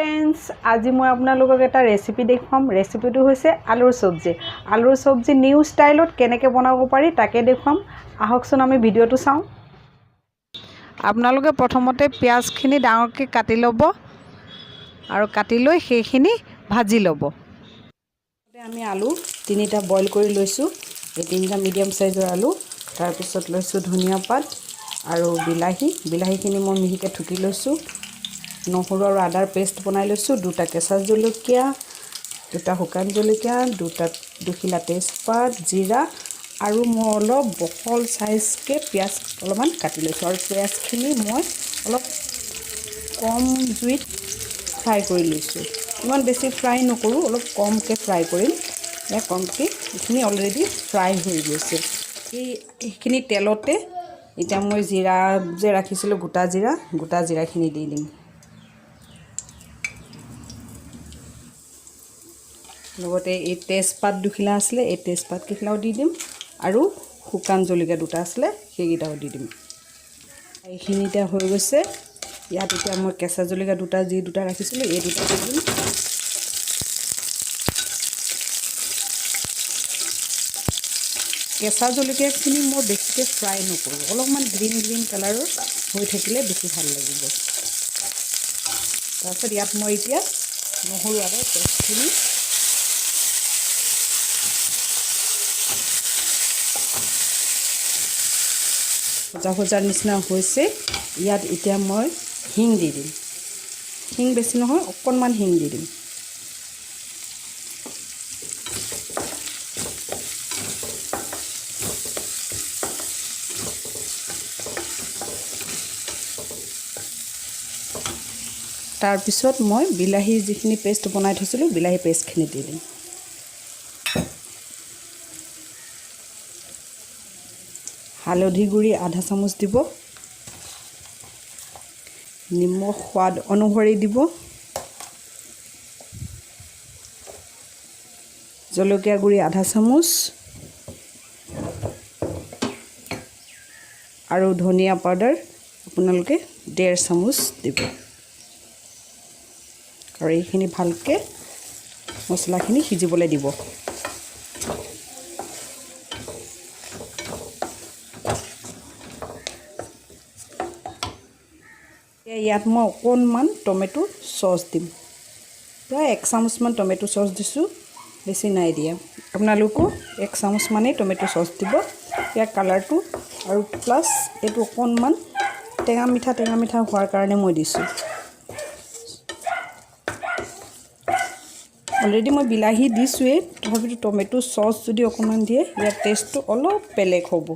friends आज मैं आपनालोকক एटा recipe देखाम रेसिपिटो होइसे आलुर सब्जी निउ स्टाइलत केनेके बनाब पारि ताके देखाम आहकसन आमी भिडिओটো चाওঁ आपनालोके प्रथमते पियाजखिनि डाঙरके काटि लब आरो काटि লৈ সেইখিনি भाजी लब आमी आलु तिनिटा बॉइल কৰি লৈছো এই তিনিটা মিডিয়াম সাইজৰ আলু তাৰ পিছত লৈছো ধনিয়া পাত আৰু বিলাহীখিনি মই মিহিকে ঠুকি লৈছো নহৰু আৰু আদাৰ পেষ্ট বনাই লৈছো দুটা কেঁচা জলকীয়া দুটা শুকান জলকীয়া দুখিলা তেজপাত জিৰা আৰু মই অলপ বহল সাইজকে পিয়াজ অলপমান কাটি লৈছো আৰু পিয়াজখিনি মই অলপ কম জুইত ফ্ৰাই কৰি লৈছো ইমান বেছি ফ্ৰাই নকৰো অলপ কমকে ফ্ৰাই কৰিম या कमके इखिनि अलरेडी फ्राई হৈ গৈছে এইখিনি তেলতে এটা মই জিৰা যে ৰাখিছিলো গোটা জিৰাখিনি দি দিম লগতে এই তেজপাত দুখিলা আছিল এই তেজপাত কিখলাও দি দিম আৰু শুকান জলকীয়া দুটা আছিল সেইগিটাও দি দিম এইখিনিটা হৈ গৈছে ইয়াত এতিয়া মই কেঁচা জলকীয়া দুটা ৰাখিছিলো এই দুটা দি দিম কেঁচা জলকীয়াখিনি মই বেছিকৈ ফ্ৰাই নকৰোঁ অলপমান গ্ৰীণ কালাৰৰ হৈ থাকিলে বেছি ভাল লাগিব তাৰপিছত ইয়াত মই এতিয়া নহৰু আৰু পেষ্টখিনি ভজাৰ নিচিনা হৈছে ইয়াত এতিয়া মই হিং দি দিম হিং বেছি নহয় অকণমান হিং দি দিম तार पिছত মই বিলাহী যিখিনি পেষ্ট বনাই থৈছিলো বিলাহী পেষ্টখিনি দি দিম হালধি গুড়ি আধা চামুচ দিব নিমখ সোৱাদ অনুসৰি দিব জলকীয়া গুড়ি আধা চামুচ আৰু ধনিয়া পাউডাৰ আপোনালোকে 1.5 চামুচ দিব और ये भालके मसलाखिनि सिजिबले দিব ইয়াত মই অকণমান টমেটো সস দিম প্ৰায় 1 চামুচ মান টমেটো সস দিছো বেছি নাই দিয়া আপোনালোকো 1 চামুচ মানে টমেটো সস দিব ইয়া কালাৰটো আৰু প্লাস এটো অকণমান টেঙা মিঠা হোৱাৰ কাৰণে মই দিছো অলৰেডি মই বিলাহী দিছোৱে তথাপিতো টমেটো সস যদি অকমান দিয়ে ইয়াৰ টেষ্টটো অলপ বেলেগ হ'ব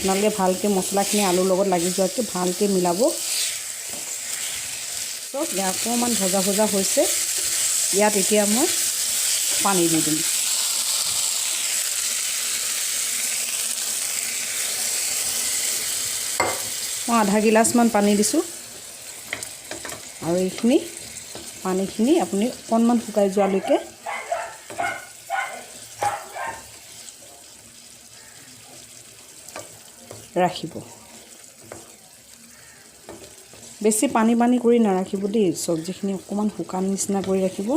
নালে ভালকে মছলাখিনি আলুৰ লগত লাগি যোৱাকে ভালকে মিলাব সব অকমান ভজা হৈছে ইয়াত এতিয়া মই पानी दी दिम मैं आधा गिलास मान पानी दिसु और ये पानी अपनी अकणमान शुकाई जोवाলৈকে राखिब बेसी पानी কৰি নাৰাখিব দেই সবজিখিনি অকমান শুকান নিচিনা কৰি ৰাখিব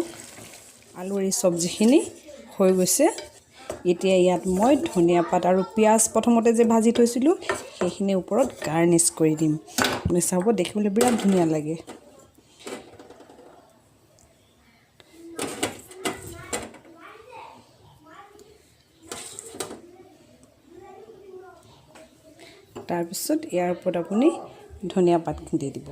आलुर এই সবজিখিনি হৈ গৈছে এতিয়া ইয়াত মই ধনিয়া পাত আৰু পিয়াজ প্ৰথমতে যে ভাজি থৈছিলো সেইখিনি ওপৰত গাৰ্নিশ কৰি দিম আপুনি চাব দেখিবলৈ বিৰাট ধুনীয়া লাগে তাৰ পিছত ইয়াৰ ওপৰত আপুনি ধনিয়া পাত দি দিব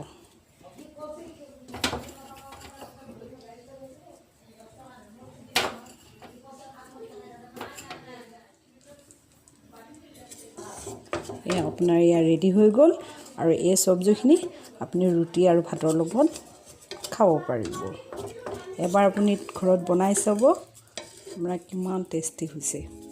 ये अपना या रेडी हो गल और ये सब्जीखिनि अपनी रुटी और भातर লগত खाब पारिब एबार अपनी घरत बनाई चाब हमरा किमान टेस्टी होइसे